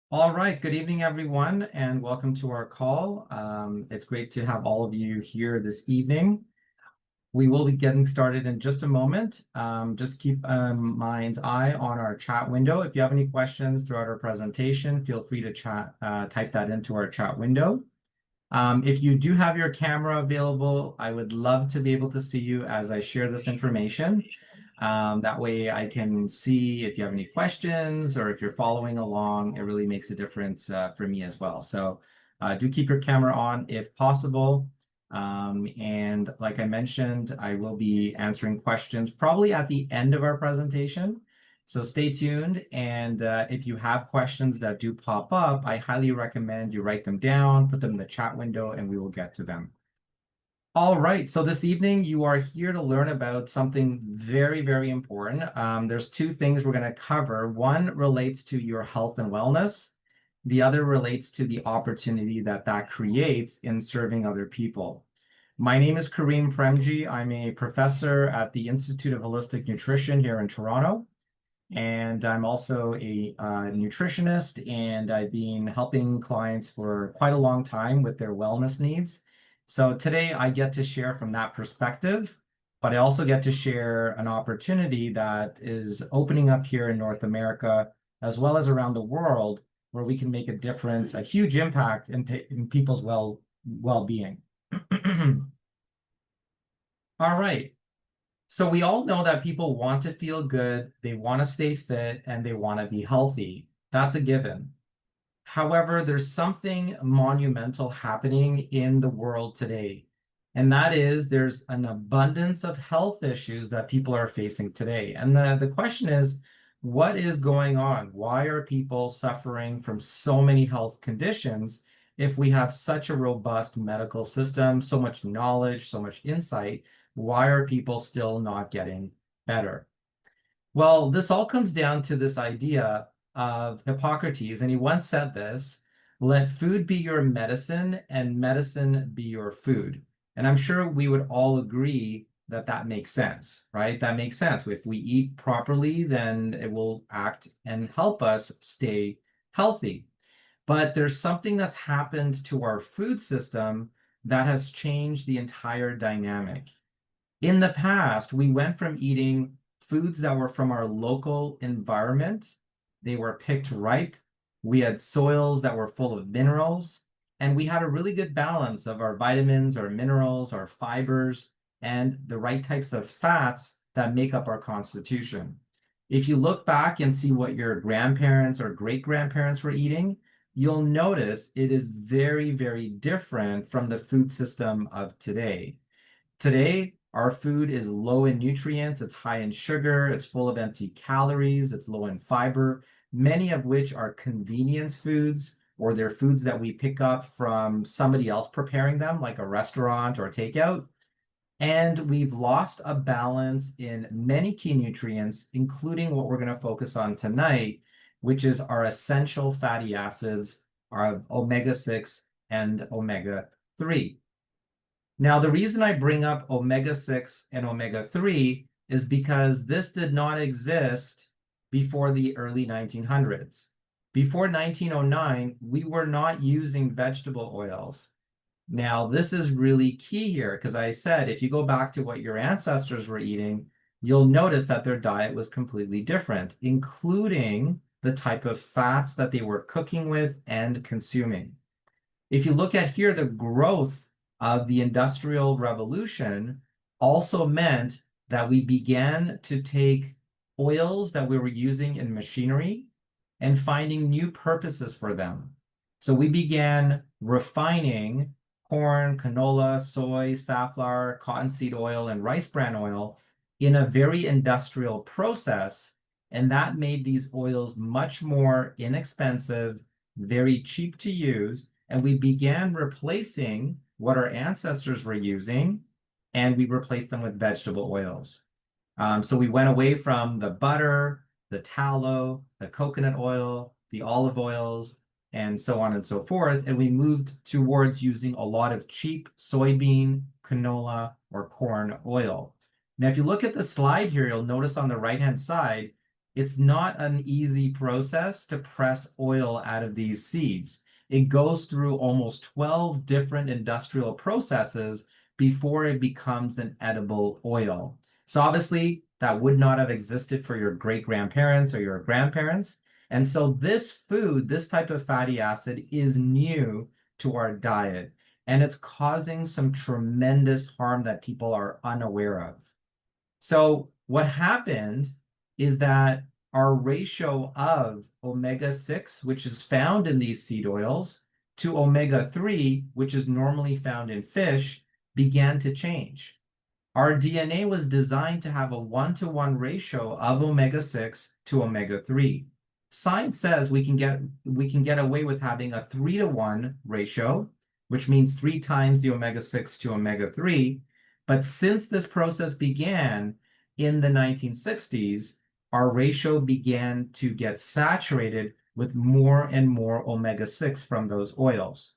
All right, good evening, everyone, and welcome to our call. It's great to have all of you here this evening. We will be getting started in just a moment. Just keep a mind's eye on our chat window. If you have any questions throughout our presentation, feel free to type that into our chat window. If you do have your camera available, I would love to be able to see you as I share this information. That way I can see if you have any questions or if you're following along. It really makes a difference for me as well. So do keep your camera on if possible. And like I mentioned, I will be answering questions probably at the end of our presentation. So stay tuned. And if you have questions that do pop up, I highly recommend you write them down, put them in the chat window, and we will get to them. All right, so this evening you are here to learn about something very, very important. There's two things we're going to cover. One relates to your health and wellness. The other relates to the opportunity that creates in serving other people. My name is Kareem Premji. I'm a professor at the Institute of Holistic Nutrition here in Toronto. And I'm also a nutritionist, and I've been helping clients for quite a long time with their wellness needs. So today I get to share from that perspective, but I also get to share an opportunity that is opening up here in North America, as well as around the world, where we can make a difference, a huge impact in people's well-being. All right. So we all know that people want to feel good, they want to stay fit, and they want to be healthy. That's a given. However, there's something monumental happening in the world today, and that is there's an abundance of health issues that people are facing today. And the question is, what is going on? Why are people suffering from so many health conditions if we have such a robust medical system, so much knowledge, so much insight? Why are people still not getting better? Well, this all comes down to this idea of Hippocrates, and he once said this, let food be your medicine and medicine be your food. And I'm sure we would all agree that that makes sense, right? That makes sense. If we eat properly, then it will act and help us stay healthy. But there's something that's happened to our food system that has changed the entire dynamic. In the past, we went from eating foods that were from our local environment. They were picked ripe. We had soils that were full of minerals, and we had a really good balance of our vitamins, our minerals, our fibers, and the right types of fats that make up our constitution. If you look back and see what your grandparents or great-grandparents were eating, you'll notice it is very, very different from the food system of today. Today, our food is low in nutrients, it's high in sugar, it's full of empty calories, it's low in fiber, many of which are convenience foods, or they're foods that we pick up from somebody else preparing them, like a restaurant or takeout. And we've lost a balance in many key nutrients, including what we're going to focus on tonight, which is our essential fatty acids, our omega-6 and omega-3. Now, the reason I bring up omega-6 and omega-3 is because this did not exist before the early 1900s. Before 1909, we were not using vegetable oils. Now, this is really key here because I said if you go back to what your ancestors were eating, you'll notice that their diet was completely different, including the type of fats that they were cooking with and consuming. If you look at here, the growth of the Industrial Revolution also meant that we began to take oils that we were using in machinery and finding new purposes for them. So we began refining corn, canola, soy, safflower, cottonseed oil, and rice bran oil in a very industrial process. And that made these oils much more inexpensive, very cheap to use. And we began replacing what our ancestors were using, and we replaced them with vegetable oils. So we went away from the butter, the tallow, the coconut oil, the olive oils, and so on and so forth. And we moved towards using a lot of cheap soybean, canola, or corn oil. Now, if you look at the slide here, you'll notice on the right-hand side, it's not an easy process to press oil out of these seeds. It goes through almost 12 different industrial processes before it becomes an edible oil. So obviously, that would not have existed for your great-grandparents or your grandparents. And so this food, this type of fatty acid, is new to our diet, and it's causing some tremendous harm that people are unaware of. So what happened is that our ratio of omega-6, which is found in these seed oils, to omega-3, which is normally found in fish, began to change. Our DNA was designed to have a 1-to-1 ratio of omega-6 to omega-3. Science says we can get away with having a 3-to-1 ratio, which means 3 times the omega-6 to omega-3. But since this process began in the 1960s, our ratio began to get saturated with more and more omega-6 from those oils.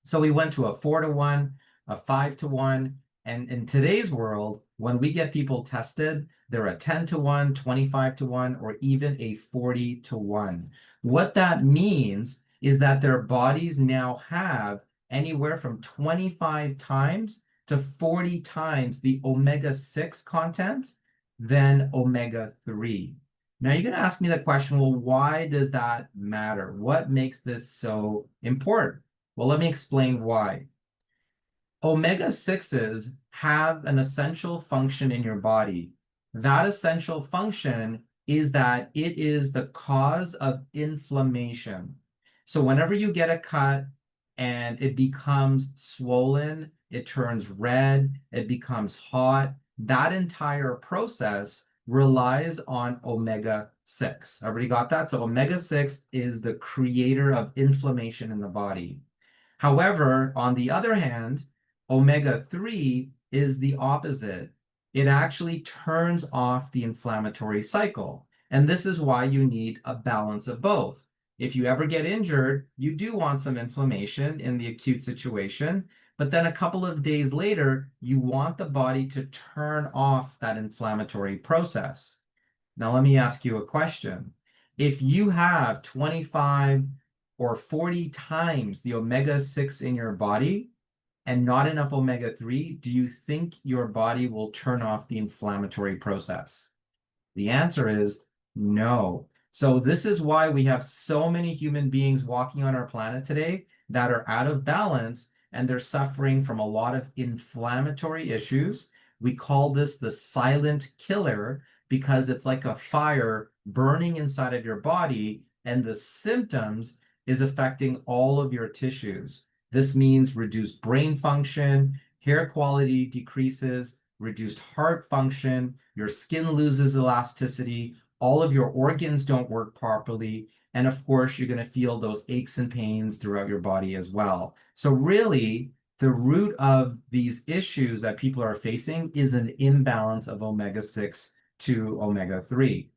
So we went to a 4-to-1, a 5-to-1, and in today's world, when we get people tested, they're a 10-to-1, 25-to-1, or even a 40-to-1. What that means is that their bodies now have anywhere from 25 times to 40 times the omega-6 content than omega-3. Now you're going to ask me the question, well, why does that matter? What makes this so important? Well, let me explain why. Omega-6s have an essential function in your body. That essential function is that it is the cause of inflammation. So whenever you get a cut and it becomes swollen, it turns red, it becomes hot, that entire process relies on omega-6. Everybody got that? So omega-6 is the creator of inflammation in the body. However, on the other hand, omega-3 is the opposite. It actually turns off the inflammatory cycle. And this is why you need a balance of both. If you ever get injured, you do want some inflammation in the acute situation, but then a couple of days later, you want the body to turn off that inflammatory process. Now, let me ask you a question. If you have 25 or 40 times the omega-6 in your body and not enough omega-3, do you think your body will turn off the inflammatory process? The answer is no. So this is why we have so many human beings walking on our planet today that are out of balance and they're suffering from a lot of inflammatory issues. We call this the silent killer because it's like a fire burning inside of your body, and the symptoms is affecting all of your tissues. This means reduced brain function, hair quality decreases, reduced heart function, your skin loses elasticity, all of your organs don't work properly, and of course, you're going to feel those aches and pains throughout your body as well. So really, the root of these issues that people are facing is an imbalance of omega-6 to omega-3.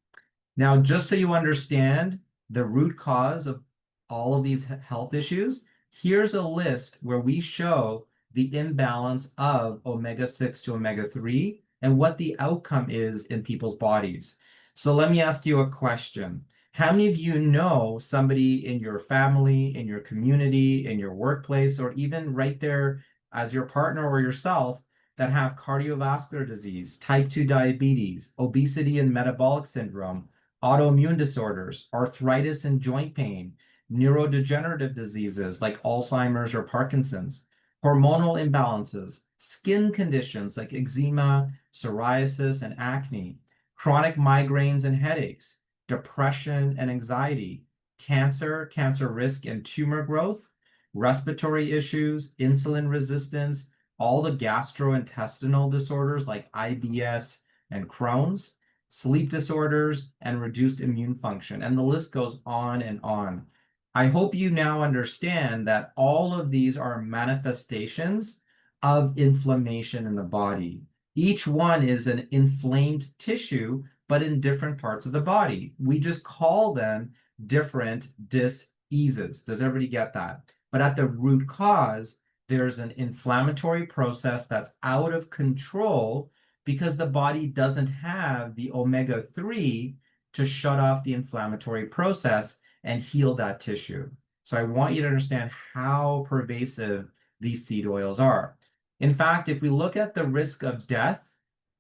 Now, just so you understand the root cause of all of these health issues, here's a list where we show the imbalance of omega-6 to omega-3 and what the outcome is in people's bodies. So let me ask you a question. How many of you know somebody in your family, in your community, in your workplace, or even right there as your partner or yourself that have cardiovascular disease, type 2 diabetes, obesity and metabolic syndrome, autoimmune disorders, arthritis and joint pain, neurodegenerative diseases like Alzheimer's or Parkinson's, hormonal imbalances, skin conditions like eczema, psoriasis, and acne, chronic migraines and headaches, depression and anxiety, cancer, cancer risk and tumor growth, respiratory issues, insulin resistance, all the gastrointestinal disorders like IBS and Crohn's, sleep disorders, and reduced immune function. And the list goes on and on. I hope you now understand that all of these are manifestations of inflammation in the body. Each one is an inflamed tissue, but in different parts of the body. We just call them different diseases. Does everybody get that? But at the root cause, there's an inflammatory process that's out of control because the body doesn't have the omega-3 to shut off the inflammatory process and heal that tissue. So I want you to understand how pervasive these seed oils are. In fact, if we look at the risk of death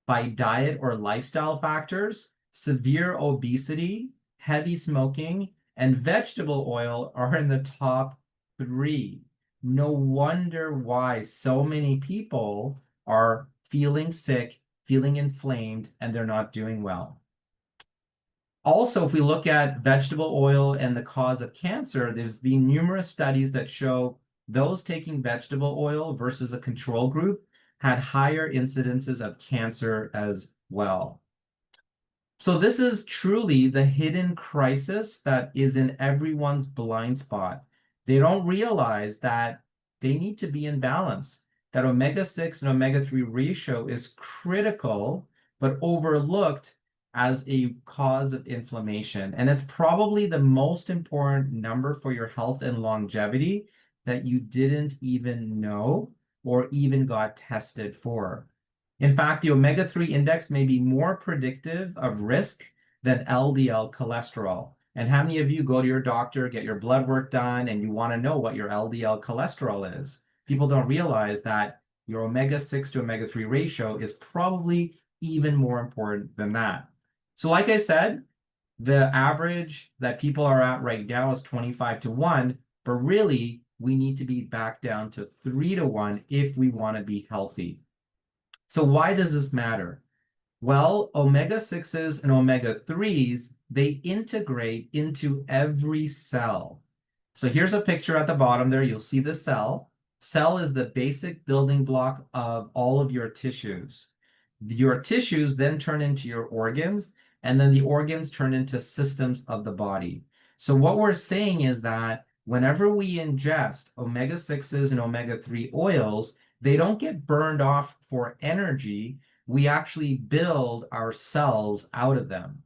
by diet or lifestyle factors, severe obesity, heavy smoking, and vegetable oil are in the top 3. No wonder why so many people are feeling sick, feeling inflamed, and they're not doing well. Also, if we look at vegetable oil and the cause of cancer, there's been numerous studies that show those taking vegetable oil versus a control group had higher incidences of cancer as well. So this is truly the hidden crisis that is in everyone's blind spot. They don't realize that they need to be in balance, that omega-6 and omega-3 ratio is critical, but overlooked as a cause of inflammation. And it's probably the most important number for your health and longevity that you didn't even know or even got tested for. In fact, the omega-3 index may be more predictive of risk than LDL cholesterol. And how many of you go to your doctor, get your blood work done, and you want to know what your LDL cholesterol is? People don't realize that your omega-6 to omega-3 ratio is probably even more important than that. So like I said, the average that people are at right now is 25-1, but really we need to be back down to 3-1 if we want to be healthy. So why does this matter? Well, omega-6s and omega-3s, they integrate into every cell. So here's a picture at the bottom there. You'll see the cell. Cell is the basic building block of all of your tissues. Your tissues then turn into your organs, and then the organs turn into systems of the body. So what we're saying is that whenever we ingest omega-6s and omega-3 oils, they don't get burned off for energy. We actually build our cells out of them.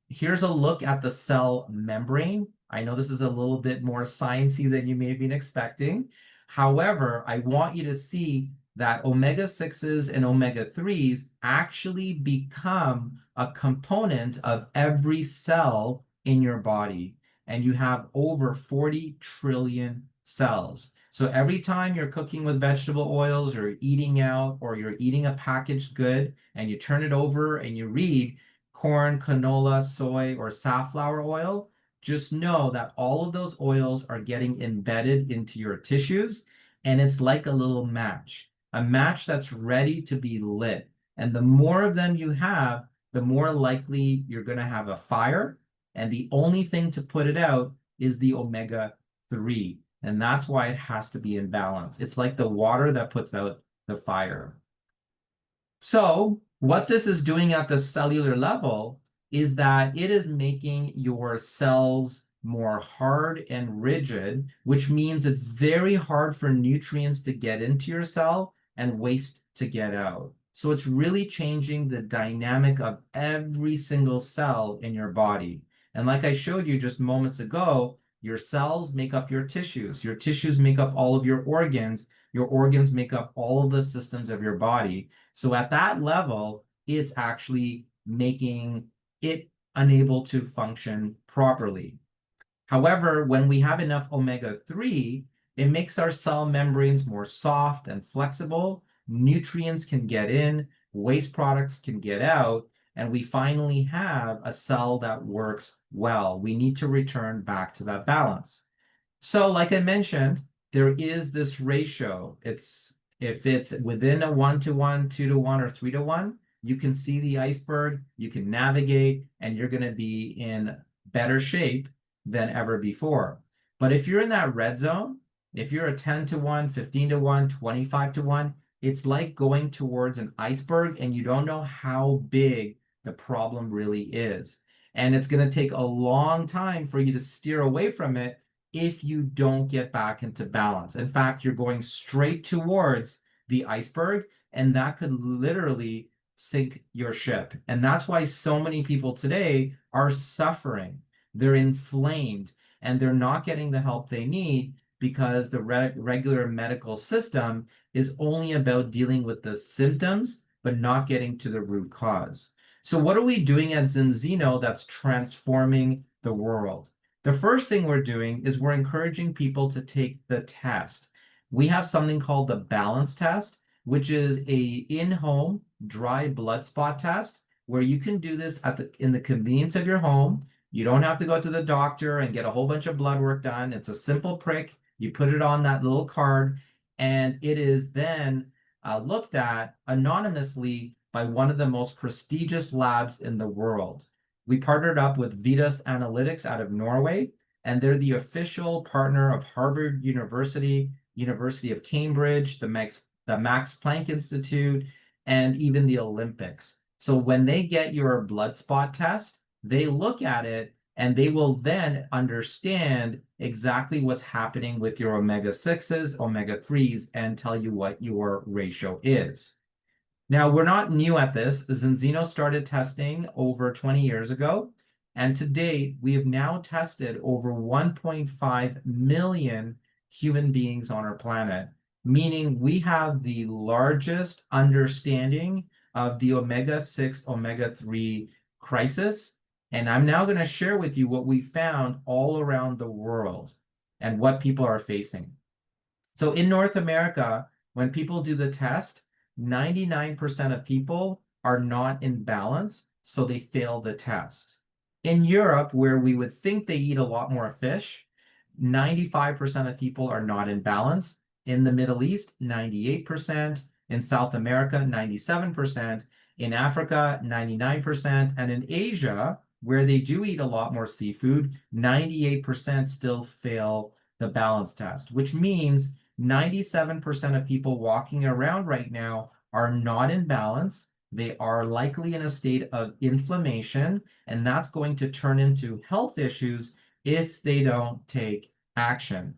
Here's a look at the cell membrane. I know this is a little bit more sciencey than you may have been expecting. However, I want you to see that omega-6s and omega-3s actually become a component of every cell in your body. And you have over 40 trillion cells. So every time you're cooking with vegetable oils or eating out or you're eating a packaged good and you turn it over and you read corn, canola, soy, or safflower oil, just know that all of those oils are getting embedded into your tissues, and it's like a little match, a match that's ready to be lit. And the more of them you have, the more likely you're going to have a fire, and the only thing to put it out is the omega-3. And that's why it has to be in balance. It's like the water that puts out the fire. So what this is doing at the cellular level is that it is making your cells more hard and rigid, which means it's very hard for nutrients to get into your cell and waste to get out. So it's really changing the dynamic of every single cell in your body. And like I showed you just moments ago, your cells make up your tissues make up all of your organs make up all of the systems of your body. So at that level, it's actually making it unable to function properly. However, when we have enough omega-3, it makes our cell membranes more soft and flexible. Nutrients can get in, waste products can get out, and we finally have a cell that works well. We need to return back to that balance. So like I mentioned, there is this ratio. If it's within a 1-1, 2-1, or 3-1, you can see the iceberg, you can navigate, and you're going to be in better shape than ever before. But if you're in that red zone, if you're a 10-1, 15-1, 25-1, it's like going towards an iceberg and you don't know how big the problem really is. And it's going to take a long time for you to steer away from it if you don't get back into balance. In fact, you're going straight towards the iceberg, and that could literally sink your ship. And that's why so many people today are suffering. They're inflamed, and they're not getting the help they need because the regular medical system is only about dealing with the symptoms, but not getting to the root cause. So what are we doing at Zinzino that's transforming the world? The first thing we're doing is we're encouraging people to take the test. We have something called the balance test, which is a in-home dry blood spot test where you can do this in the convenience of your home. You don't have to go to the doctor and get a whole bunch of blood work done. It's a simple prick. You put it on that little card, and it is then looked at anonymously by one of the most prestigious labs in the world. We partnered up with Vitas Analytics out of Norway, and they're the official partner of Harvard University, University of Cambridge, the Max Planck Institute, and even the Olympics. So when they get your blood spot test, they look at it and they will then understand exactly what's happening with your omega-6s, omega-3s, and tell you what your ratio is. Now, we're not new at this. Zinzino started testing over 20 years ago, and to date, we have now tested over 1.5 million human beings on our planet, meaning we have the largest understanding of the omega-6, omega-3 crisis. And I'm now going to share with you what we found all around the world and what people are facing. So in North America, when people do the test, 99% of people are not in balance, so they fail the test. In Europe, where we would think they eat a lot more fish, 95% of people are not in balance. In the Middle East, 98%. In South America, 97%. In Africa, 99%. And in Asia, where they do eat a lot more seafood, 98% still fail the balance test, which means 97% of people walking around right now are not in balance. They are likely in a state of inflammation, and that's going to turn into health issues if they don't take action.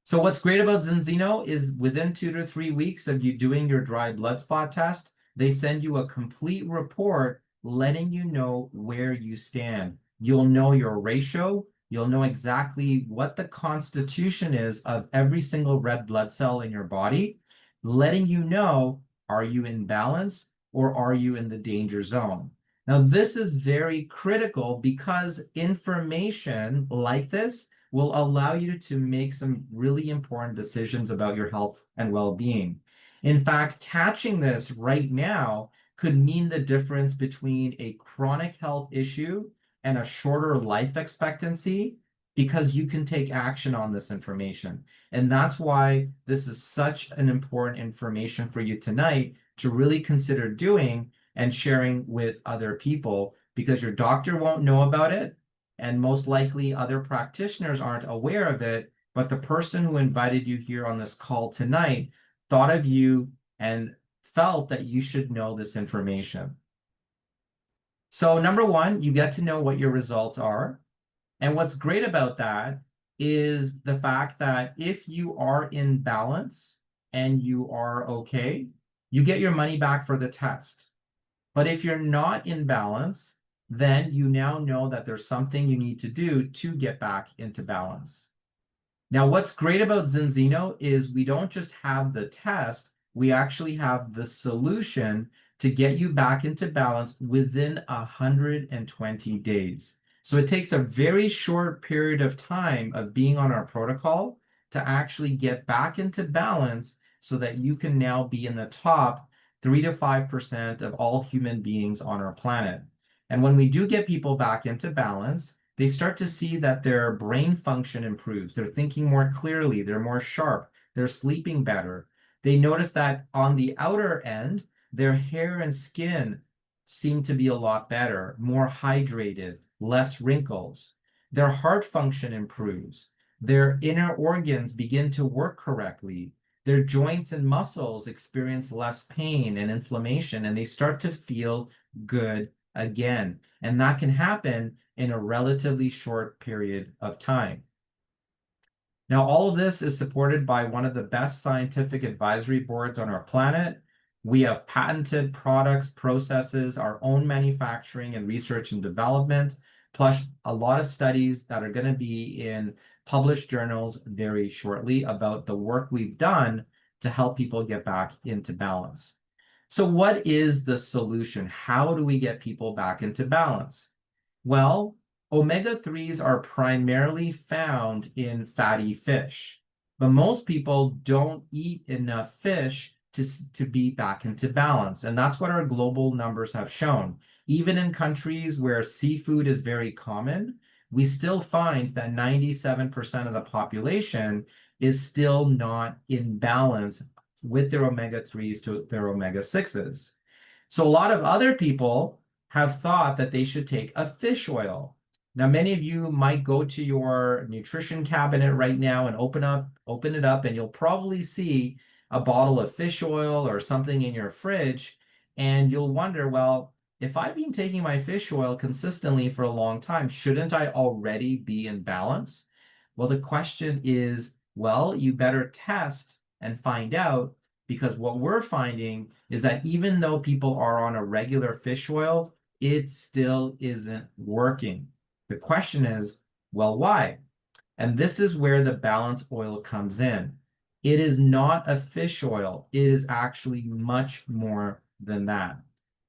So what's great about Zinzino is within 2 to 3 weeks of you doing your dry blood spot test, they send you a complete report letting you know where you stand. You'll know your ratio. You'll know exactly what the constitution is of every single red blood cell in your body, letting you know, are you in balance or are you in the danger zone? Now, this is very critical because information like this will allow you to make some really important decisions about your health and well-being. In fact, catching this right now could mean the difference between a chronic health issue and a shorter life expectancy because you can take action on this information. And that's why this is such an important information for you tonight to really consider doing and sharing with other people, because your doctor won't know about it, and most likely other practitioners aren't aware of it, but the person who invited you here on this call tonight thought of you and felt that you should know this information. So number one, you get to know what your results are. And what's great about that is the fact that if you are in balance and you are okay, you get your money back for the test. But if you're not in balance, then you now know that there's something you need to do to get back into balance. Now, what's great about Zinzino is we don't just have the test, we actually have the solution to get you back into balance within 120 days. So it takes a very short period of time of being on our protocol to actually get back into balance so that you can now be in the top 3 to 5% of all human beings on our planet. And when we do get people back into balance, they start to see that their brain function improves. They're thinking more clearly, they're more sharp, they're sleeping better. They notice that on the outer end, their hair and skin seem to be a lot better, more hydrated, less wrinkles. Their heart function improves. Their inner organs begin to work correctly. Their joints and muscles experience less pain and inflammation, and they start to feel good again. And that can happen in a relatively short period of time. Now, all of this is supported by one of the best scientific advisory boards on our planet. We have patented products, processes, our own manufacturing and research and development, plus a lot of studies that are going to be in published journals very shortly about the work we've done to help people get back into balance. So what is the solution? How do we get people back into balance? Well, omega-3s are primarily found in fatty fish, but most people don't eat enough fish to be back into balance. And that's what our global numbers have shown. Even in countries where seafood is very common, we still find that 97% of the population is still not in balance with their omega-3s to their omega-6s. So a lot of other people have thought that they should take a fish oil. Now, many of you might go to your nutrition cabinet right now and open it up, and you'll probably see a bottle of fish oil or something in your fridge, and you'll wonder, well, if I've been taking my fish oil consistently for a long time, shouldn't I already be in balance? Well, the question is, well, you better test and find out, because what we're finding is that even though people are on a regular fish oil, it still isn't working. The question is, well, why? And this is where the balance oil comes in. It is not a fish oil. It is actually much more than that.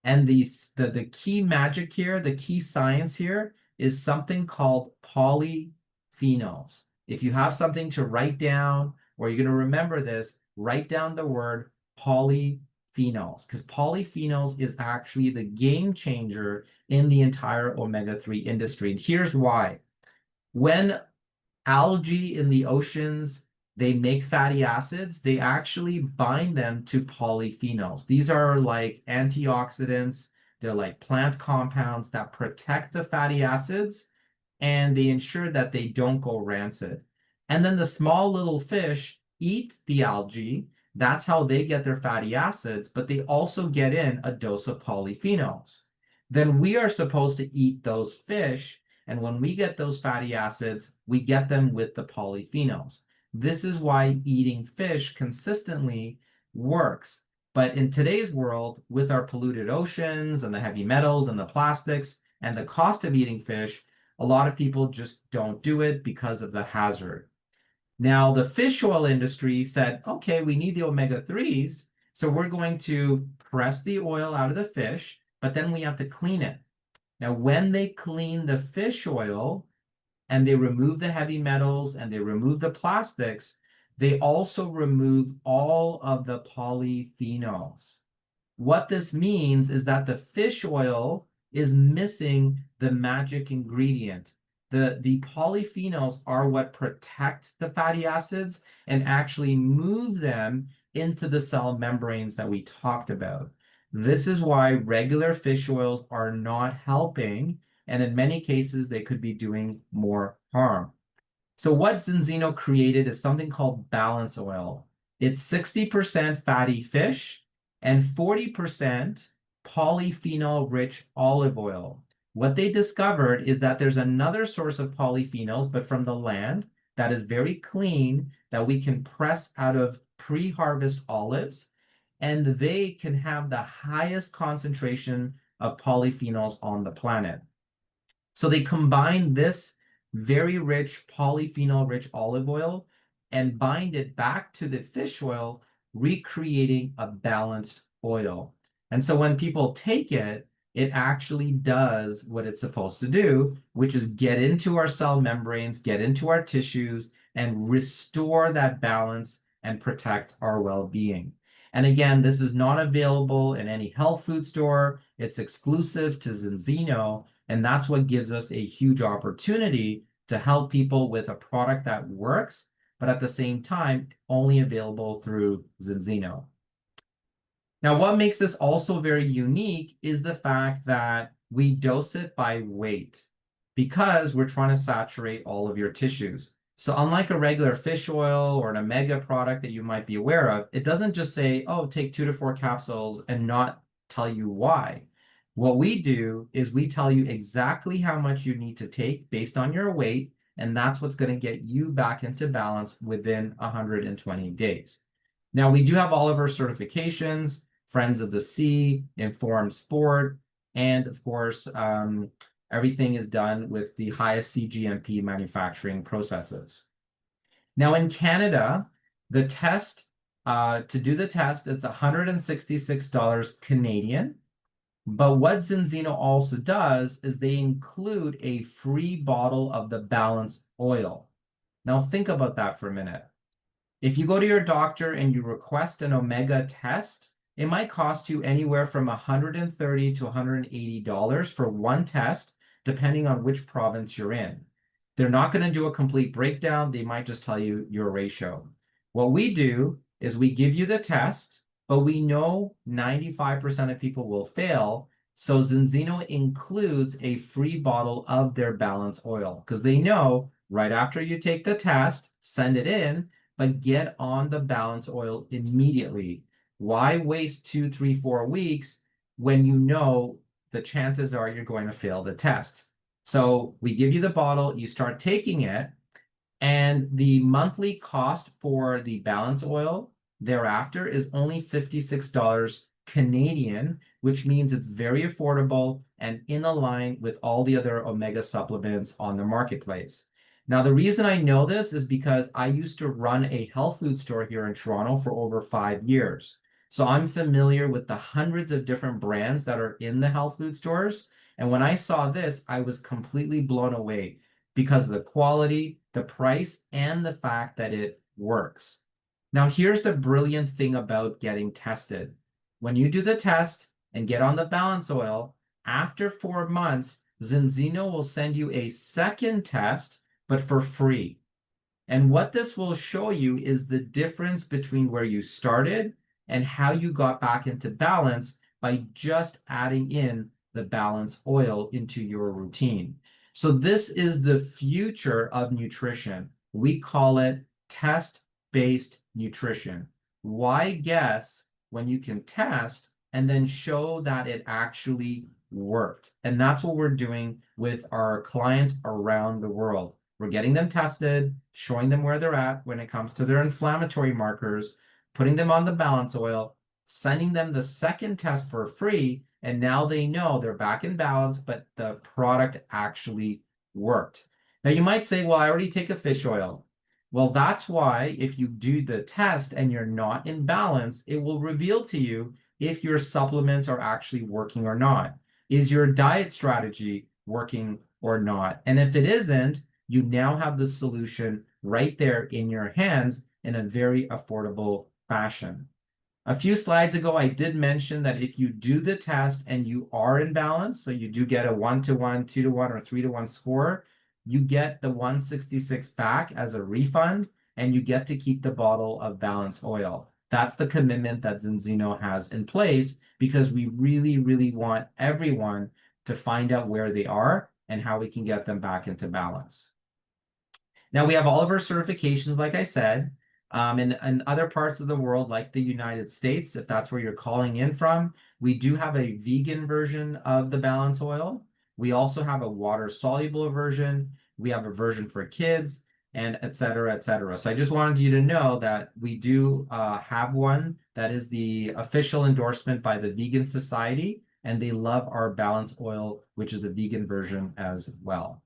And the key magic here, the key science here is something called polyphenols. If you have something to write down, or you're going to remember this, write down the word polyphenols, because polyphenols is actually the game changer in the entire omega-3 industry. And here's why. When algae in the oceans, they make fatty acids, they actually bind them to polyphenols. These are like antioxidants, they're like plant compounds that protect the fatty acids, and they ensure that they don't go rancid. And then the small little fish eat the algae. That's how they get their fatty acids, but they also get in a dose of polyphenols. Then we are supposed to eat those fish, and when we get those fatty acids, we get them with the polyphenols. This is why eating fish consistently works. But in today's world, with our polluted oceans and the heavy metals and the plastics and the cost of eating fish, a lot of people just don't do it because of the hazard. Now, the fish oil industry said, okay, we need the omega-3s, so we're going to press the oil out of the fish, but then we have to clean it. Now, when they clean the fish oil and they remove the heavy metals and they remove the plastics, they also remove all of the polyphenols. What this means is that the fish oil is missing the magic ingredient. The polyphenols are what protect the fatty acids and actually move them into the cell membranes that we talked about. This is why regular fish oils are not helping, and in many cases, they could be doing more harm. So what Zinzino created is something called balance oil. It's 60% fatty fish and 40% polyphenol-rich olive oil. What they discovered is that there's another source of polyphenols, but from the land, that is very clean, that we can press out of pre-harvest olives, and they can have the highest concentration of polyphenols on the planet. So they combine this very rich polyphenol-rich olive oil and bind it back to the fish oil, recreating a balanced oil. And so when people take it, it actually does what it's supposed to do, which is get into our cell membranes, get into our tissues, and restore that balance and protect our well-being. And again, this is not available in any health food store. It's exclusive to Zinzino, and that's what gives us a huge opportunity to help people with a product that works, but at the same time, only available through Zinzino. Now, what makes this also very unique is the fact that we dose it by weight, because we're trying to saturate all of your tissues. So unlike a regular fish oil or an omega product that you might be aware of, it doesn't just say, oh, take 2 to 4 capsules and not tell you why. What we do is we tell you exactly how much you need to take based on your weight, and that's what's going to get you back into balance within 120 days. Now, we do have all of our certifications, Friends of the Sea, Informed Sport, and of course, everything is done with the highest CGMP manufacturing processes. Now, in Canada, the test To do the test, it's $166 Canadian. But what Zinzino also does is they include a free bottle of the balanced oil. Now think about that for a minute. If you go to your doctor and you request an omega test, it might cost you anywhere from $130 to $180 for one test, depending on which province you're in. They're not going to do a complete breakdown. They might just tell you your ratio. What we do is we give you the test, but we know 95% of people will fail. So Zinzino includes a free bottle of their balance oil because they know right after you take the test, send it in, but get on the balance oil immediately. Why waste 2, 3, 4 weeks when you know the chances are you're going to fail the test? So we give you the bottle, you start taking it, and the monthly cost for the balance oil thereafter is only $56 Canadian, which means it's very affordable and in line with all the other omega supplements on the marketplace. Now, the reason I know this is because I used to run a health food store here in Toronto for over 5 years. So I'm familiar with the hundreds of different brands that are in the health food stores. And when I saw this, I was completely blown away because of the quality, the price, and the fact that it works. Now, here's the brilliant thing about getting tested. When you do the test and get on the balance oil, after 4 months, Zinzino will send you a second test, but for free. And what this will show you is the difference between where you started and how you got back into balance by just adding in the balance oil into your routine. So this is the future of nutrition. We call it test-based nutrition. Why guess when you can test and then show that it actually worked? And that's what we're doing with our clients around the world. We're getting them tested, showing them where they're at when it comes to their inflammatory markers, putting them on the balance oil, sending them the second test for free, and now they know they're back in balance, but the product actually worked. Now you might say, well, I already take a fish oil. Well, that's why if you do the test and you're not in balance, it will reveal to you if your supplements are actually working or not. Is your diet strategy working or not? And if it isn't, you now have the solution right there in your hands in a very affordable fashion. A few slides ago, I did mention that if you do the test and you are in balance, so you do get a 1-to-1, 2-to-1, or 3-to-1 score, you get the 166 back as a refund, and you get to keep the bottle of balance oil. That's the commitment that Zinzino has in place because we really, really want everyone to find out where they are and how we can get them back into balance. Now we have all of our certifications, like I said, in other parts of the world, like the United States, if that's where you're calling in from, we do have a vegan version of the balance oil. We also have a water-soluble version. We have a version for kids, and et cetera, et cetera. So I just wanted you to know that we do have one that is the official endorsement by the Vegan Society, and they love our balance oil, which is the vegan version as well.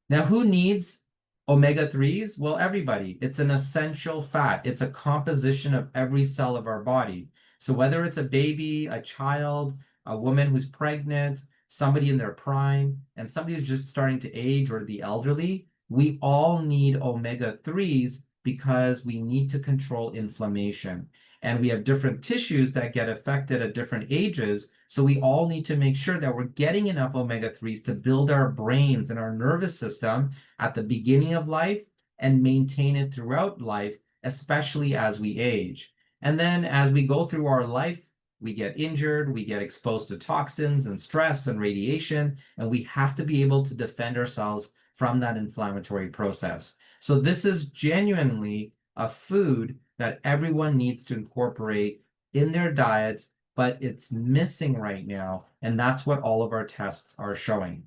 Now, who needs omega-3s? Well, everybody. It's an essential fat. It's a composition of every cell of our body. So whether it's a baby, a child, a woman who's pregnant, somebody in their prime, and somebody who's just starting to age or the elderly, we all need omega-3s because we need to control inflammation. And we have different tissues that get affected at different ages. So we all need to make sure that we're getting enough omega-3s to build our brains and our nervous system at the beginning of life and maintain it throughout life, especially as we age. And then as we go through our life, we get injured, we get exposed to toxins and stress and radiation, and we have to be able to defend ourselves from that inflammatory process. So this is genuinely a food that everyone needs to incorporate in their diets, but it's missing right now, and that's what all of our tests are showing.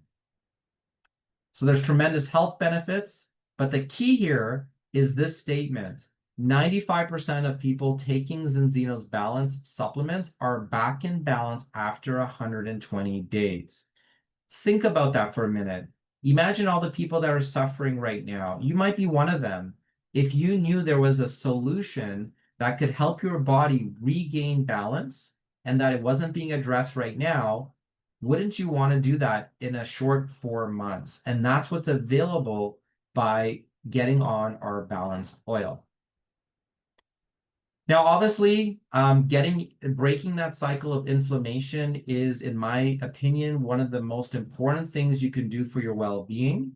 So there's tremendous health benefits, but the key here is this statement. 95% of people taking Zinzino's balance supplements are back in balance after 120 days. Think about that for a minute. Imagine all the people that are suffering right now. You might be one of them. If you knew there was a solution that could help your body regain balance and that it wasn't being addressed right now, wouldn't you want to do that in a short 4 months? And that's what's available by getting on our balanced oil. Now, obviously, breaking that cycle of inflammation is, in my opinion, one of the most important things you can do for your well-being.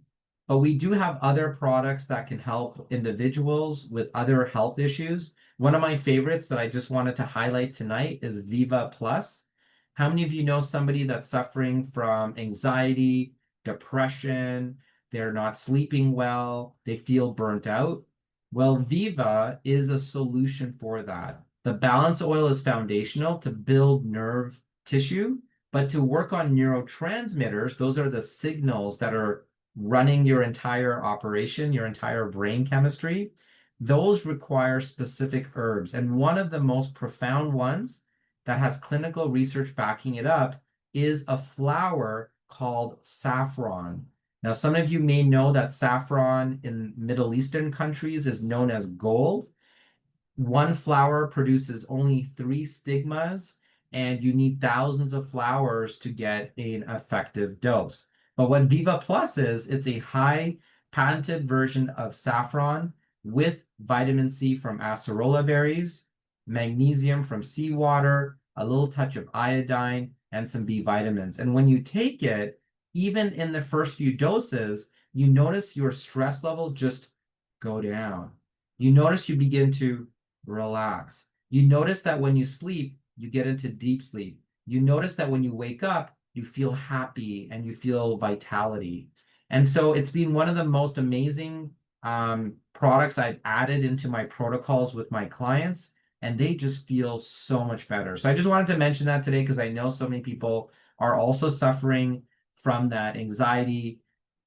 But we do have other products that can help individuals with other health issues. One of my favorites that I just wanted to highlight tonight is Viva Plus. How many of you know somebody that's suffering from anxiety, depression, they're not sleeping well, they feel burnt out? Well, Viva is a solution for that. The balance oil is foundational to build nerve tissue, but to work on neurotransmitters, those are the signals that are running your entire operation, your entire brain chemistry. Those require specific herbs. And one of the most profound ones that has clinical research backing it up is a flower called saffron. Now, some of you may know that saffron in Middle Eastern countries is known as gold. One flower produces only 3 stigmas, and you need thousands of flowers to get an effective dose. But what Viva Plus is, it's a high patented version of saffron with vitamin C from acerola berries, magnesium from seawater, a little touch of iodine, and some B vitamins. And when you take it, even in the first few doses, you notice your stress level just go down. You notice you begin to relax. You notice that when you sleep, you get into deep sleep. You notice that when you wake up, you feel happy and you feel vitality. And so it's been one of the most amazing products I've added into my protocols with my clients, and they just feel so much better. So I just wanted to mention that today because I know so many people are also suffering from that anxiety,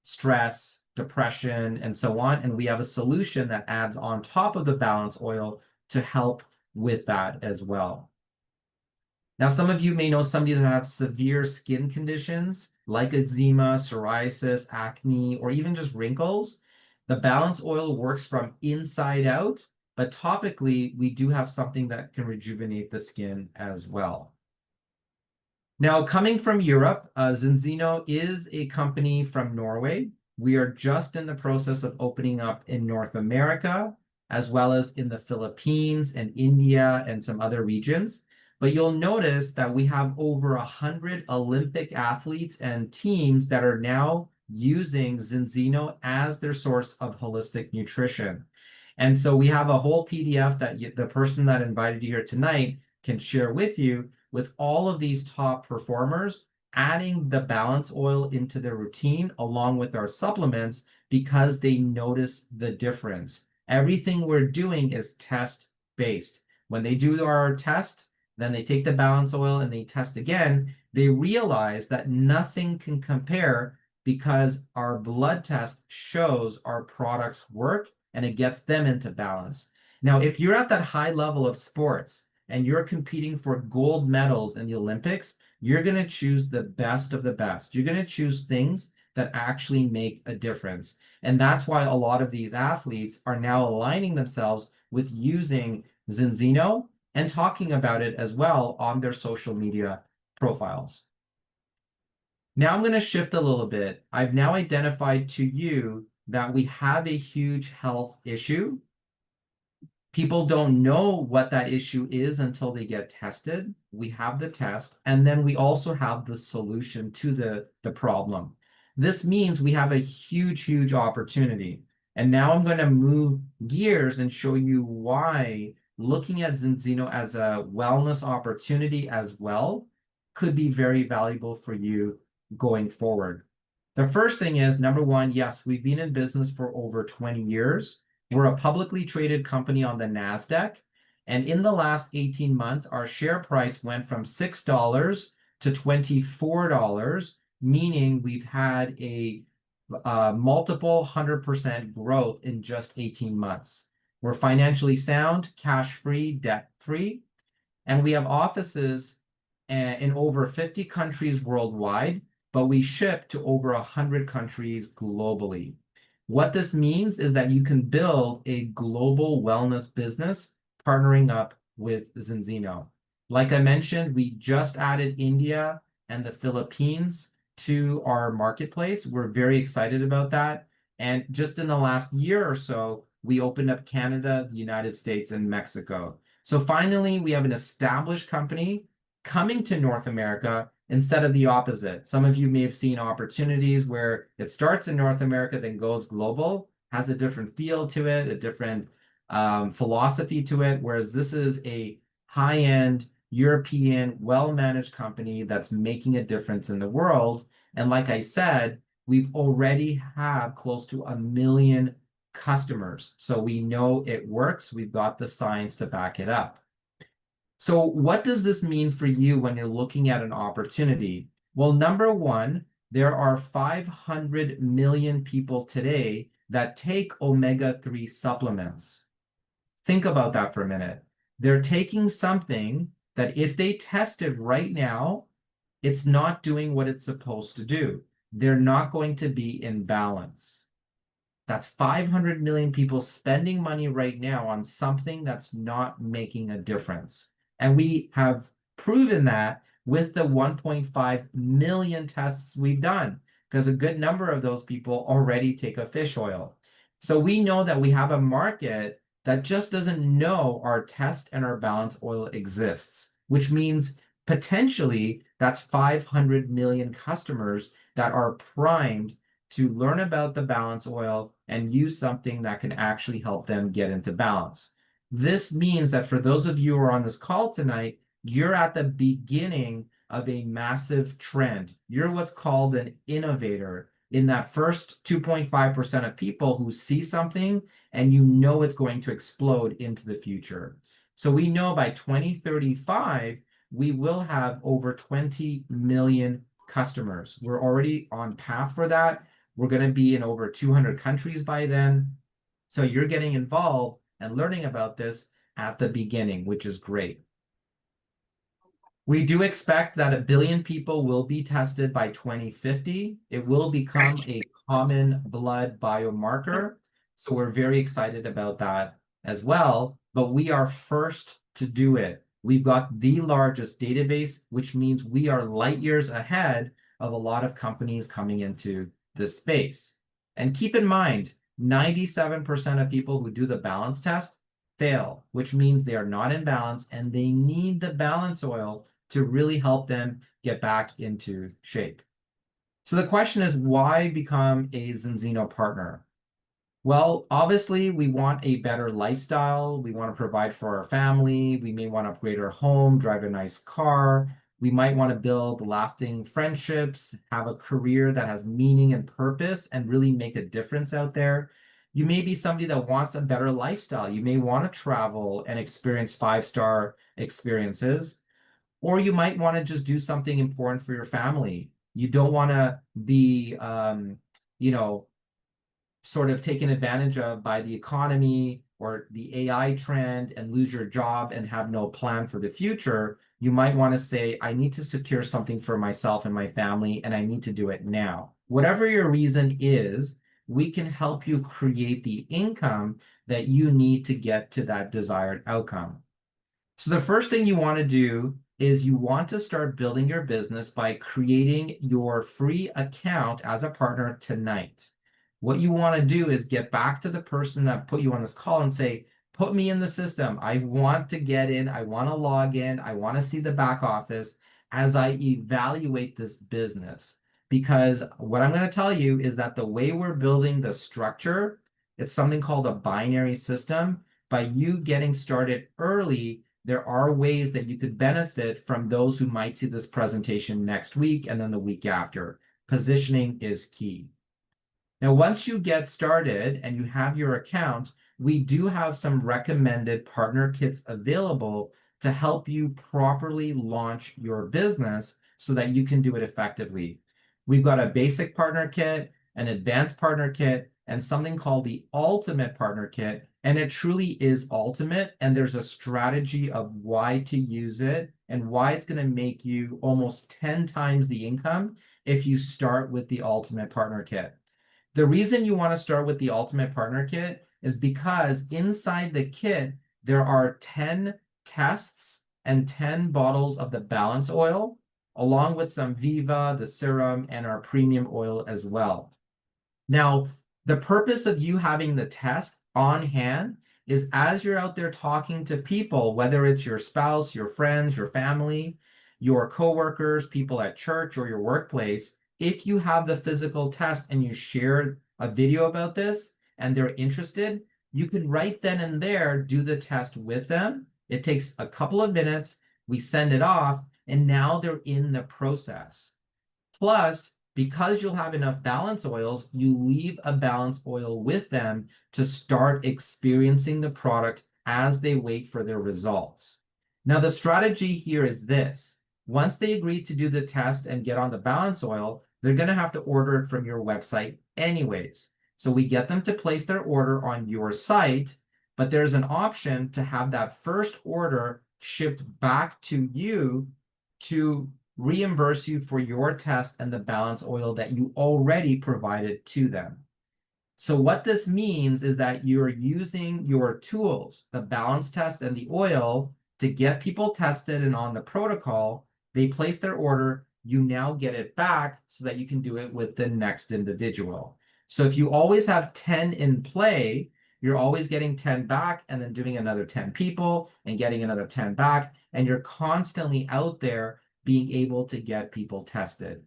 stress, depression, and so on. And we have a solution that adds on top of the balance oil to help with that as well. Now, some of you may know somebody that has severe skin conditions like eczema, psoriasis, acne, or even just wrinkles. The balance oil works from inside out, but topically, we do have something that can rejuvenate the skin as well. Now, coming from Europe, Zinzino is a company from Norway. We are just in the process of opening up in North America, as well as in the Philippines and India and some other regions. But you'll notice that we have over 100 Olympic athletes and teams that are now using Zinzino as their source of holistic nutrition. And so we have a whole PDF that the person that invited you here tonight can share with you with all of these top performers, adding the balance oil into their routine along with our supplements because they notice the difference. Everything we're doing is test-based. When they do our test, then they take the balance oil and they test again, they realize that nothing can compare because our blood test shows our products work and it gets them into balance. Now, if you're at that high level of sports and you're competing for gold medals in the Olympics, you're going to choose the best of the best. You're going to choose things that actually make a difference. And that's why a lot of these athletes are now aligning themselves with using Zinzino and talking about it as well on their social media profiles. Now I'm going to shift a little bit. I've now identified to you that we have a huge health issue. People don't know what that issue is until they get tested. We have the test, and then we also have the solution to the problem. This means we have a huge, huge opportunity. And now I'm going to move gears and show you why looking at Zinzino as a wellness opportunity as well could be very valuable for you going forward. The first thing is, number one, yes, we've been in business for over 20 years. We're a publicly traded company on the NASDAQ. And in the last 18 months, our share price went from $6 to $24, meaning we've had a multiple 100% growth in just 18 months. We're financially sound, cash-free, debt-free, and we have offices in over 50 countries worldwide, but we ship to over 100 countries globally. What this means is that you can build a global wellness business partnering up with Zinzino. Like I mentioned, we just added India and the Philippines to our marketplace. We're very excited about that. And just in the last year or so, we opened up Canada, the United States, and Mexico. So finally, we have an established company coming to North America instead of the opposite. Some of you may have seen opportunities where it starts in North America, then goes global, has a different feel to it, a different philosophy to it, whereas this is a high-end European, well-managed company that's making a difference in the world. And like I said, we've already have close to 1 million customers. So we know it works. We've got the science to back it up. So what does this mean for you when you're looking at an opportunity? Well, number one, there are 500 million people today that take omega-3 supplements. Think about that for a minute. They're taking something that if they test it right now, it's not doing what it's supposed to do. They're not going to be in balance. That's 500 million people spending money right now on something that's not making a difference. And we have proven that with the 1.5 million tests we've done, because a good number of those people already take a fish oil. So we know that we have a market that just doesn't know our test and our balance oil exists, which means potentially that's 500 million customers that are primed to learn about the balance oil and use something that can actually help them get into balance. This means that for those of you who are on this call tonight, you're at the beginning of a massive trend. You're what's called an innovator in that first 2.5% of people who see something and you know it's going to explode into the future. So we know by 2035, we will have over 20 million customers. We're already on path for that. We're going to be in over 200 countries by then. So you're getting involved and learning about this at the beginning, which is great. We do expect that 1 billion people will be tested by 2050. It will become a common blood biomarker. So we're very excited about that as well. But we are first to do it. We've got the largest database, which means we are light years ahead of a lot of companies coming into this space. And keep in mind, 97% of people who do the balance test fail, which means they are not in balance and they need the balance oil to really help them get back into shape. So the question is, why become a Zinzino partner? Well, obviously, we want a better lifestyle. We want to provide for our family. We may want to upgrade our home, drive a nice car. We might want to build lasting friendships, have a career that has meaning and purpose, and really make a difference out there. You may be somebody that wants a better lifestyle. You may want to travel and experience 5-star experiences, or you might want to just do something important for your family. You don't want to be, sort of taken advantage of by the economy or the AI trend and lose your job and have no plan for the future. You might want to say, I need to secure something for myself and my family, and I need to do it now. Whatever your reason is, we can help you create the income that you need to get to that desired outcome. So the first thing you want to do is you want to start building your business by creating your free account as a partner tonight. What you want to do is get back to the person that put you on this call and say, put me in the system. I want to get in. I want to log in. I want to see the back office as I evaluate this business. Because what I'm going to tell you is that the way we're building the structure, it's something called a binary system. By you getting started early, there are ways that you could benefit from those who might see this presentation next week and then the week after. Positioning is key. Now, once you get started and you have your account, we do have some recommended partner kits available to help you properly launch your business so that you can do it effectively. We've got a basic partner kit, an advanced partner kit, and something called the ultimate partner kit. And it truly is ultimate. And there's a strategy of why to use it and why it's going to make you almost 10 times the income if you start with the ultimate partner kit. The reason you want to start with the ultimate partner kit is because inside the kit, there are 10 tests and 10 bottles of the balance oil, along with some Viva, the serum, and our premium oil as well. Now, the purpose of you having the test on hand is as you're out there talking to people, whether it's your spouse, your friends, your family, your coworkers, people at church or your workplace, if you have the physical test and you share a video about this and they're interested, you can right then and there do the test with them. It takes a couple of minutes, we send it off, and now they're in the process. Plus, because you'll have enough balance oils, you leave a balance oil with them to start experiencing the product as they wait for their results. Now, the strategy here is this. Once they agree to do the test and get on the balance oil, they're going to have to order it from your website anyways. So we get them to place their order on your site, but there's an option to have that first order shipped back to you to reimburse you for your test and the balance oil that you already provided to them. So what this means is that you're using your tools, the balance test and the oil, to get people tested and on the protocol. They place their order, you now get it back so that you can do it with the next individual. So if you always have 10 in play, you're always getting 10 back and then doing another 10 people and getting another 10 back, and you're constantly out there being able to get people tested.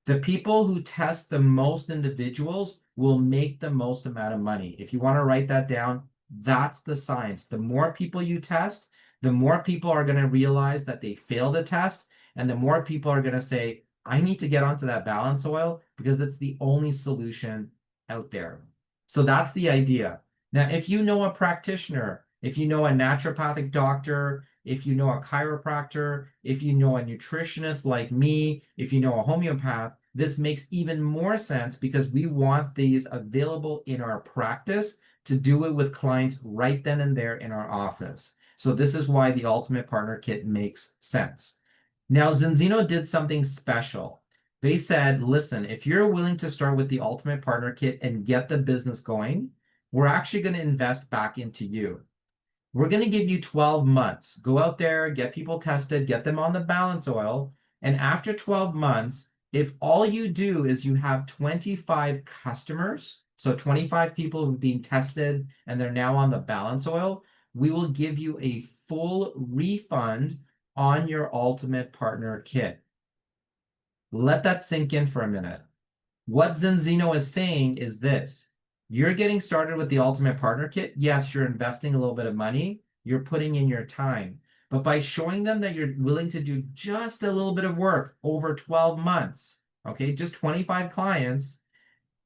The people who test the most individuals will make the most amount of money. If you want to write that down, that's the science. The more people you test, the more people are going to realize that they failed the test, and the more people are going to say, I need to get onto that balance oil because it's the only solution out there. So that's the idea. Now, if you know a practitioner, if you know a naturopathic doctor, if you know a chiropractor, if you know a nutritionist like me, if you know a homeopath, this makes even more sense because we want these available in our practice to do it with clients right then and there in our office. So this is why the Ultimate Partner Kit makes sense. Now, Zinzino did something special. They said, listen, if you're willing to start with the Ultimate Partner Kit and get the business going, we're actually going to invest back into you. We're going to give you 12 months. Go out there, get people tested, get them on the balance oil. And after 12 months, if all you do is you have 25 customers, so 25 people who've been tested and they're now on the balance oil, we will give you a full refund on your Ultimate Partner Kit. Let that sink in for a minute. What Zinzino is saying is this. You're getting started with the Ultimate Partner Kit. Yes, you're investing a little bit of money. You're putting in your time. But by showing them that you're willing to do just a little bit of work over 12 months, okay, just 25 clients,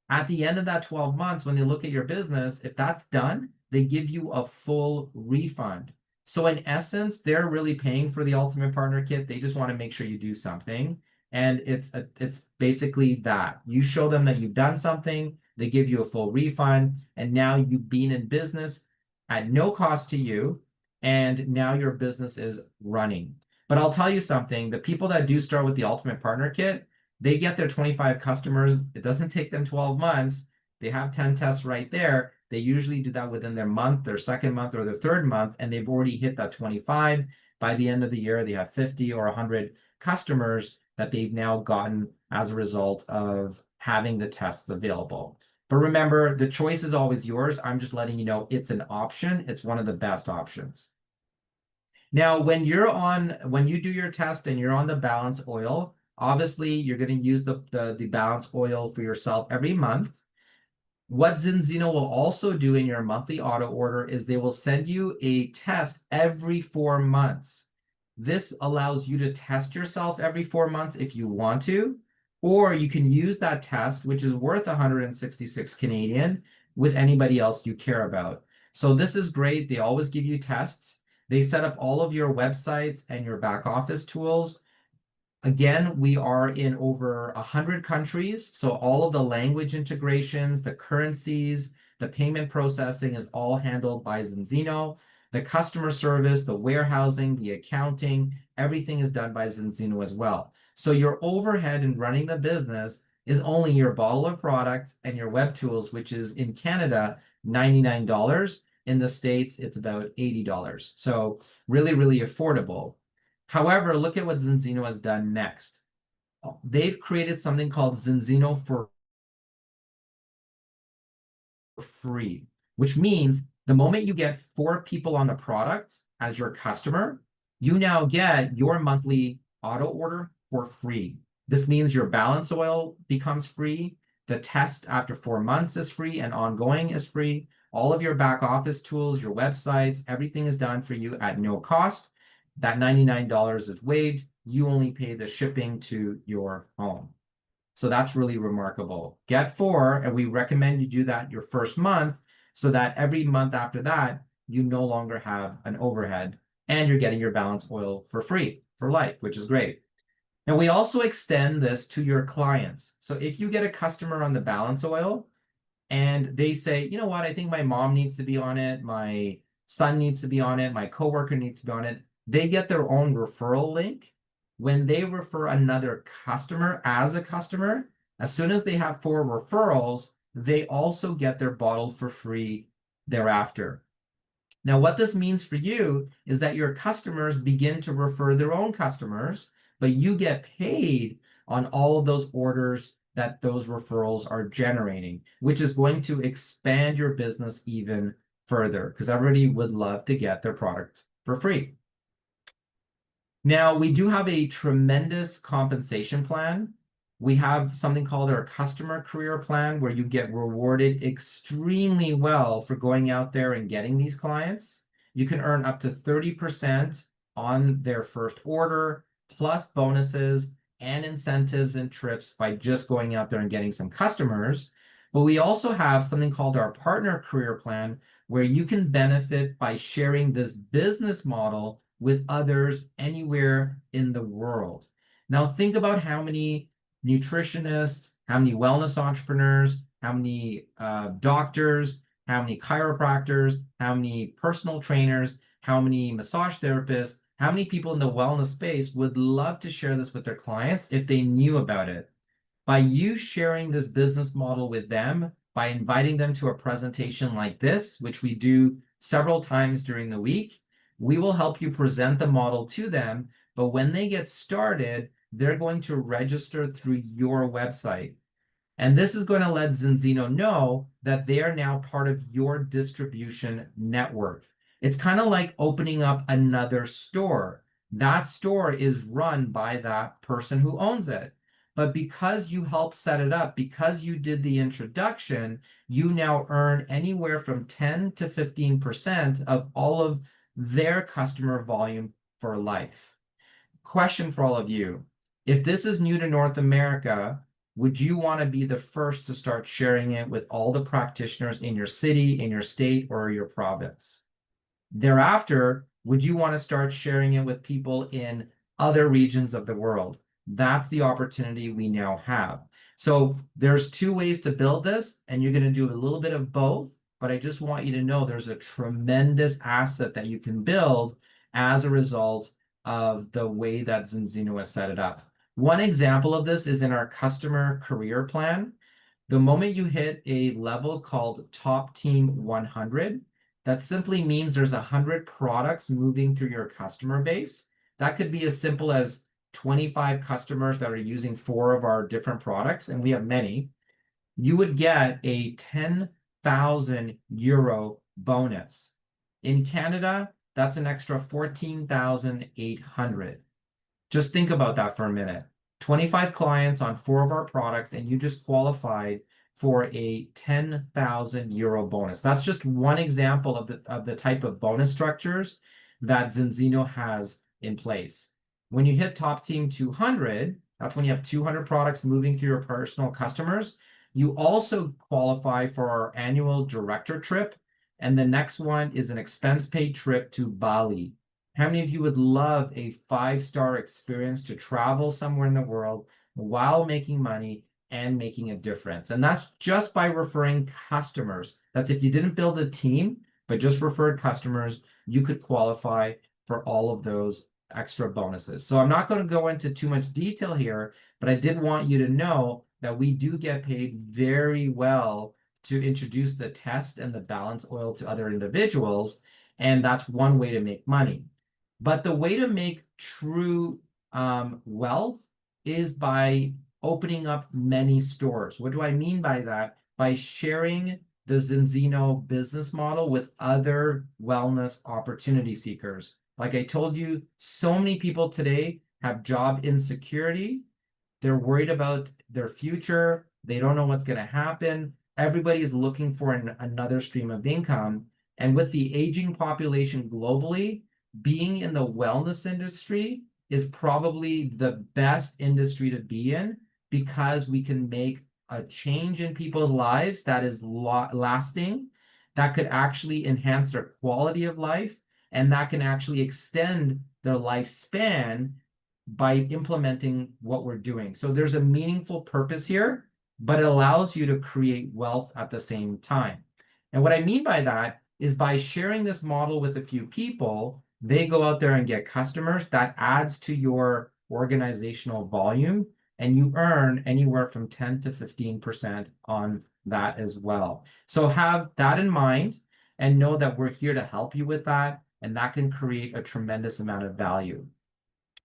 at the end of that 12 months, when they look at your business, if that's done, they give you a full refund. So in essence, they're really paying for the Ultimate Partner Kit. They just want to make sure you do something. And it's basically that. You show them that you've done something, they give you a full refund, and now you've been in business at no cost to you, and now your business is running. But I'll tell you something, the people that do start with the Ultimate Partner Kit, they get their 25 customers. It doesn't take them 12 months. They have 10 tests right there. They usually do that within their month, their second month, or their third month, and they've already hit that 25. By the end of the year, they have 50 or 100 customers that they've now gotten as a result of having the tests available. But remember, the choice is always yours. I'm just letting you know it's an option. It's one of the best options. Now, when you do your test and you're on the balance oil, obviously you're going to use the balance oil for yourself every month. What Zinzino will also do in your monthly auto order is they will send you a test every 4 months. This allows you to test yourself every 4 months if you want to, or you can use that test, which is worth 166 Canadian, with anybody else you care about. So this is great. They always give you tests. They set up all of your websites and your back office tools. Again, we are in over 100 countries, so all of the language integrations, the currencies, the payment processing is all handled by Zinzino. The customer service, the warehousing, the accounting, everything is done by Zinzino as well. So your overhead in running the business is only your bottle of products and your web tools, which is in Canada, $99. In the States, it's about $80. So really, really affordable. However, look at what Zinzino has done next. They've created something called Zinzino for free, which means the moment you get 4 people on the product as your customer, you now get your monthly auto order for free. This means your balance oil becomes free. The test after 4 months is free and ongoing is free. All of your back office tools, your websites, everything is done for you at no cost. That $99 is waived. You only pay the shipping to your home. So that's really remarkable. Get 4, and we recommend you do that your first month so that every month after that, you no longer have an overhead and you're getting your balance oil for free for life, which is great. And we also extend this to your clients. So if you get a customer on the balance oil, and they say, you know what, I think my mom needs to be on it, my son needs to be on it, my coworker needs to be on it, they get their own referral link. When they refer another customer as a customer, as soon as they have 4 referrals, they also get their bottle for free thereafter. Now, what this means for you is that your customers begin to refer their own customers, but you get paid on all of those orders that those referrals are generating, which is going to expand your business even further because everybody would love to get their product for free. Now, we do have a tremendous compensation plan. We have something called our customer career plan where you get rewarded extremely well for going out there and getting these clients. You can earn up to 30% on their first order, plus bonuses and incentives and trips by just going out there and getting some customers. But we also have something called our partner career plan where you can benefit by sharing this business model with others anywhere in the world. Now, think about how many nutritionists, how many wellness entrepreneurs, how many doctors, how many chiropractors, how many personal trainers, how many massage therapists, how many people in the wellness space would love to share this with their clients if they knew about it. By you sharing this business model with them, by inviting them to a presentation like this, which we do several times during the week, we will help you present the model to them. But when they get started, they're going to register through your website. And this is going to let Zinzino know that they are now part of your distribution network. It's kind of like opening up another store. That store is run by that person who owns it. But because you helped set it up, because you did the introduction, you now earn anywhere from 10 to 15% of all of their customer volume for life. Question for all of you. If this is new to North America, would you want to be the first to start sharing it with all the practitioners in your city, in your state, or your province? Thereafter, would you want to start sharing it with people in other regions of the world? That's the opportunity we now have. So there's 2 ways to build this, and you're going to do a little bit of both, but I just want you to know there's a tremendous asset that you can build as a result of the way that Zinzino has set it up. One example of this is in our customer career plan. The moment you hit a level called Top Team 100, that simply means there's 100 products moving through your customer base. That could be as simple as 25 customers that are using 4 of our different products, and we have many. You would get a 10,000 euro bonus. In Canada, that's an extra 14,800. Just think about that for a minute. 25 clients on 4 of our products, and you just qualified for a 10,000 euro bonus. That's just one example of the type of bonus structures that Zinzino has in place. When you hit Top Team 200, that's when you have 200 products moving through your personal customers. You also qualify for our annual director trip, and the next one is an expense-paid trip to Bali. How many of you would love a 5-star experience to travel somewhere in the world while making money and making a difference? And that's just by referring customers. That's if you didn't build a team, but just referred customers, you could qualify for all of those extra bonuses. So I'm not going to go into too much detail here, but I did want you to know that we do get paid very well to introduce the test and the balance oil to other individuals, and that's one way to make money. But the way to make true wealth is by opening up many stores. What do I mean by that? By sharing the Zinzino business model with other wellness opportunity seekers. Like I told you, so many people today have job insecurity. They're worried about their future. They don't know what's going to happen. Everybody is looking for another stream of income. And with the aging population globally, being in the wellness industry is probably the best industry to be in because we can make a change in people's lives that is lasting, that could actually enhance their quality of life, and that can actually extend their lifespan by implementing what we're doing. So there's a meaningful purpose here, but it allows you to create wealth at the same time. And what I mean by that is by sharing this model with a few people, they go out there and get customers. That adds to your organizational volume, and you earn anywhere from 10 to 15% on that as well. So have that in mind and know that we're here to help you with that, and that can create a tremendous amount of value.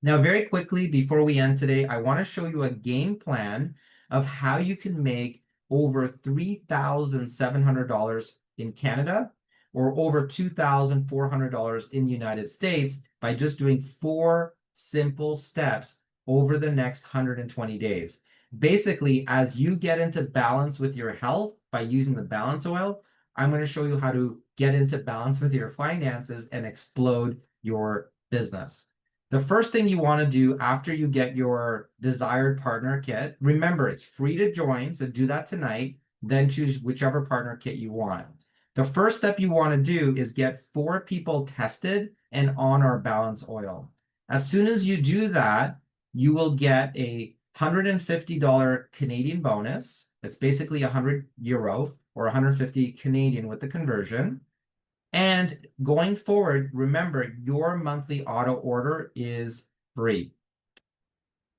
Now, very quickly, before we end today, I want to show you a game plan of how you can make over $3,700 in Canada or over $2,400 in the United States by just doing 4 simple steps over the next 120 days. Basically, as you get into balance with your health by using the balance oil, I'm going to show you how to get into balance with your finances and explode your business. The first thing you want to do after you get your desired partner kit, remember it's free to join, so do that tonight, then choose whichever partner kit you want. The first step you want to do is get 4 people tested and on our balance oil. As soon as you do that, you will get a $150 Canadian bonus. It's basically €100 or 150 Canadian with the conversion. And going forward, remember, your monthly auto order is free.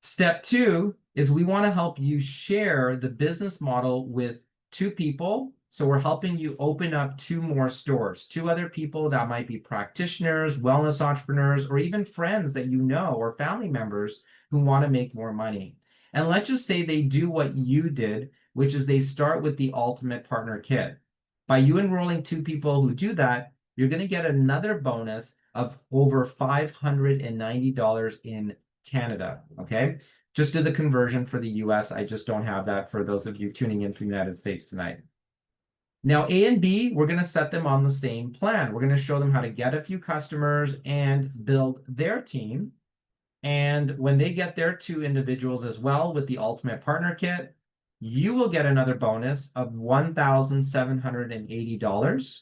Step 2 is we want to help you share the business model with 2 people. So we're helping you open up 2 more stores, 2 other people that might be practitioners, wellness entrepreneurs, or even friends that you know or family members who want to make more money. And let's just say they do what you did, which is they start with the ultimate partner kit. By you enrolling 2 people who do that, you're going to get another bonus of over $590 in Canada, okay? Just do the conversion for the US. I just don't have that for those of you tuning in from the United States tonight. Now, A and B, we're going to set them on the same plan. We're going to show them how to get a few customers and build their team. And when they get their 2 individuals as well with the Ultimate Partner Kit, you will get another bonus of $1,780.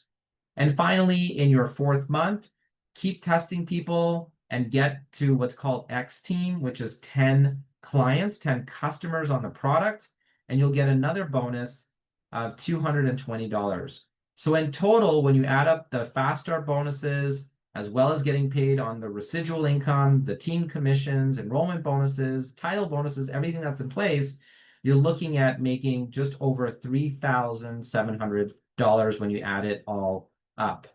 And finally, in your 4th month, keep testing people and get to what's called X Team, which is 10 clients, 10 customers on the product, and you'll get another bonus of $220. So in total, when you add up the fast start bonuses, as well as getting paid on the residual income, the team commissions, enrollment bonuses, title bonuses, everything that's in place, you're looking at making just over $3,700 when you add it all up.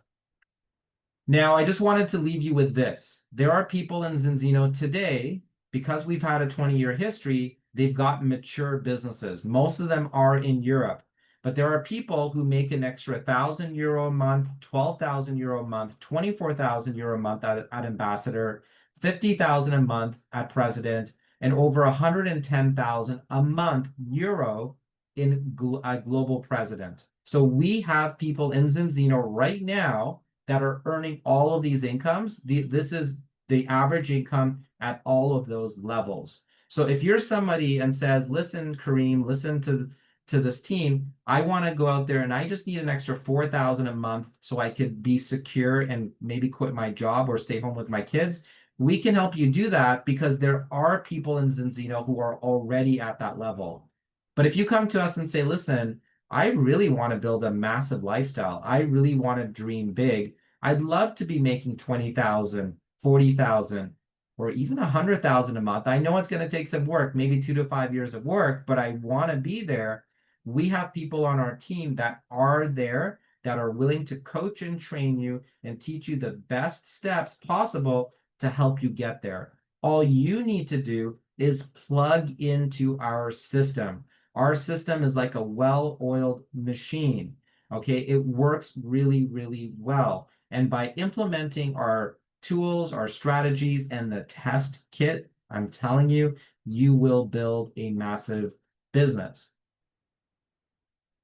Now, I just wanted to leave you with this. There are people in Zinzino today, because we've had a 20-year history, they've got mature businesses. Most of them are in Europe. But there are people who make an extra €1,000 a month, €12,000 a month, €24,000 a month at ambassador, $50,000 a month at president, and over €110,000 a month euro in global president. So we have people in Zinzino right now that are earning all of these incomes. This is the average income at all of those levels. So if you're somebody and says, listen, Kareem, listen to this team, I want to go out there and I just need an extra $4,000 a month so I could be secure and maybe quit my job or stay home with my kids. We can help you do that because there are people in Zinzino who are already at that level. But if you come to us and say, listen, I really want to build a massive lifestyle. I really want to dream big. I'd love to be making $20,000, $40,000, or even $100,000 a month. I know it's going to take some work, maybe 2 to 5 years of work, but I want to be there. we have people on our team that are there, that are willing to coach and train you and teach you the best steps possible to help you get there. All you need to do is plug into our system. Our system is like a well-oiled machine. Okay, it works really, really well. And by implementing our tools, our strategies, and the test kit, I'm telling you, you will build a massive business.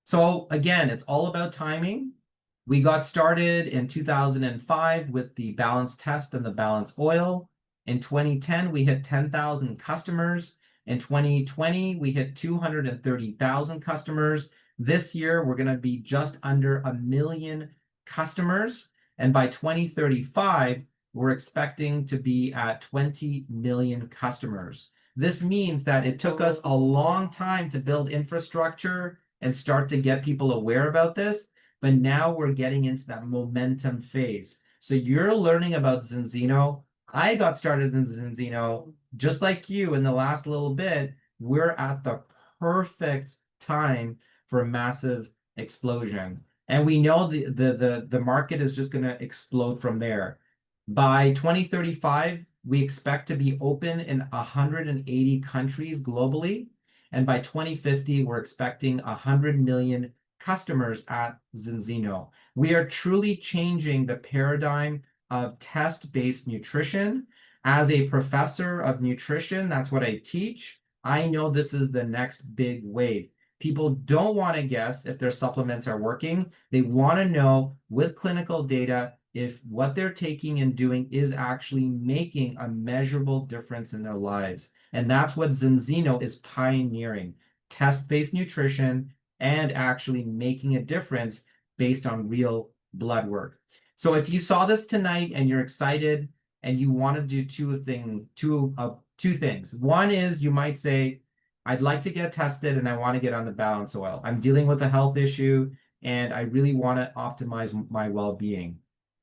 So again, it's all about timing. We got started in 2005 with the balance test and the balance oil. In 2010, we hit 10,000 customers. In 2020, we hit 230,000 customers. This year, we're going to be just under 1 million customers. And by 2035, we're expecting to be at 20 million customers. This means that it took us a long time to build infrastructure and start to get people aware about this, but now we're getting into that momentum phase. So you're learning about Zinzino. I got started in Zinzino just like you in the last little bit. We're at the perfect time for a massive explosion. And we know the market is just going to explode from there. By 2035, we expect to be open in 180 countries globally. And by 2050, we're expecting 100 million customers at Zinzino. We are truly changing the paradigm of test-based nutrition. As a professor of nutrition, that's what I teach. I know this is the next big wave. People don't want to guess if their supplements are working. They want to know with clinical data if what they're taking and doing is actually making a measurable difference in their lives. And that's what Zinzino is pioneering, test-based nutrition and actually making a difference based on real blood work. So if you saw this tonight and you're excited and you want to do two things. One is you might say, I'd like to get tested and I want to get on the balance oil. I'm dealing with a health issue and I really want to optimize my well-being.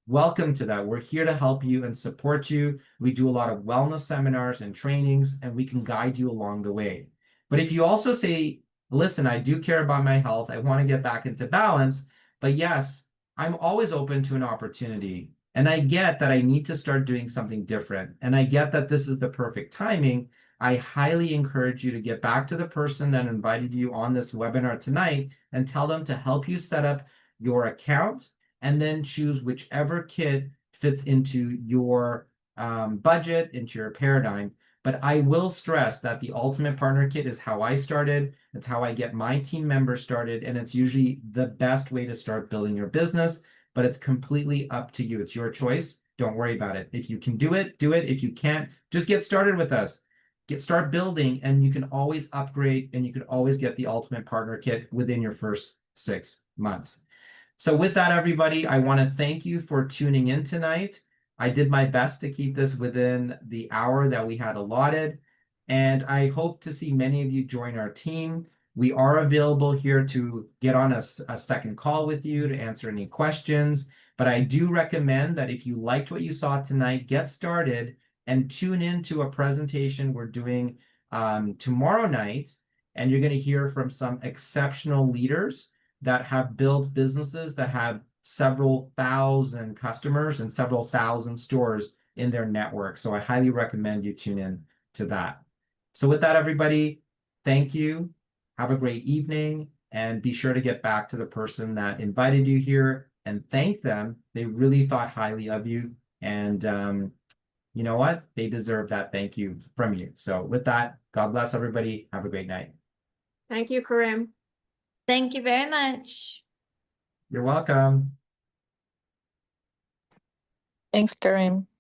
Welcome to that. We're here to help you and support you. We do a lot of wellness seminars and trainings, and we can guide you along the way. But if you also say, listen, I do care about my health, I want to get back into balance, but yes, I'm always open to an opportunity. And I get that I need to start doing something different. And I get that this is the perfect timing. I highly encourage you to get back to the person that invited you on this webinar tonight and tell them to help you set up your account and then choose whichever kit fits into your budget, into your paradigm. But I will stress that the Ultimate Partner Kit is how I started. It's how I get my team members started. And it's usually the best way to start building your business. But it's completely up to you. It's your choice. Don't worry about it. If you can do it, do it. If you can't, just get started with us. Start building, and you can always upgrade, and you can always get the Ultimate Partner Kit within your first 6 months. So with that, everybody, I want to thank you for tuning in tonight. I did my best to keep this within the hour that we had allotted, and I hope to see many of you join our team. We are available here to get on a second call with you to answer any questions, but I do recommend that if you liked what you saw tonight, get started and tune in to a presentation we're doing tomorrow night, and you're going to hear from some exceptional leaders that have built businesses that have several thousand customers and several thousand stores in their network. So I highly recommend you tune in to that. So with that, everybody, thank you. Have a great evening, and be sure to get back to the person that invited you here and thank them. They really thought highly of you, and you know what? They deserve that thank you from you. So with that, God bless everybody. Have a great night. Thank you, Karim. Thank you very much. You're welcome. Thanks, Karim.